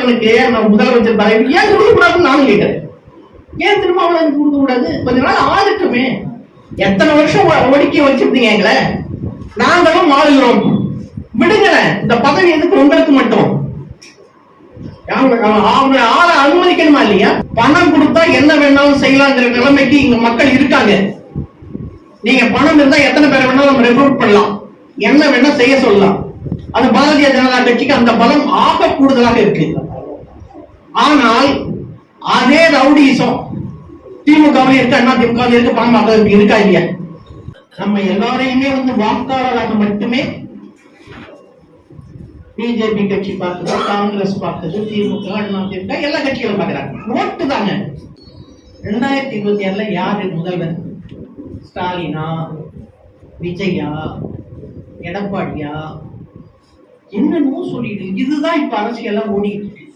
திருமாவளவனுக்கு முதலமைச்சர் பதவி ஏன் கொடுக்க கூடாதுன்னு நானும் கேட்டேன். ஏன் திருமாவளவனுக்கு கொடுக்க கூடாது? கொஞ்ச நாள் ஆளுக்குமே. எத்தனை வருஷம் ஒடுக்கி வச்சிருந்தீங்க எங்களை, நாங்களும் ஆளுகிறோம், விடுங்கள. இந்த பதவி எதுக்கு உங்களுக்கு மட்டும்? ஆளை அனுமதிக்கணுமா இல்லையா? பணம் கொடுத்தா என்ன வேணாலும் செய்யலாங்கிற நிலைமைக்கு இங்க மக்கள் இருக்காங்க. நீங்க பணம் இருந்தா எத்தனை பேரை வேணாலும் நம்ம ரெக்ரூட் பண்ணலாம், என்ன வேணா செய்ய சொல்லலாம். அது பாரதிய ஜனதா கட்சிக்கு அந்த பலம் ஆக கூடுதலாக இருக்கு. ஆனால் அதே ரவுடிசம் திமுகவில் இருக்கு, அண்ணா திமுகவில் இருக்கு, பாமக இருக்கா இல்லையா? நம்ம எல்லாரையுமே வாக்காளராக மட்டுமே பிஜேபி கட்சி பார்க்குது, காங்கிரஸ் பார்க்குது, திமுக, அண்ணா திமுக எல்லா கட்சிகளும் பார்க்கிறாங்க. ஓட்டு தாங்க. 2026 யாரு முதல்வர்? ஸ்டாலினா, விஜயா, எடப்பாடியா? என்னன்னு சொல்லிடு. இதுதான் இப்ப அரசியல் ஓடிட்டு இருக்கு.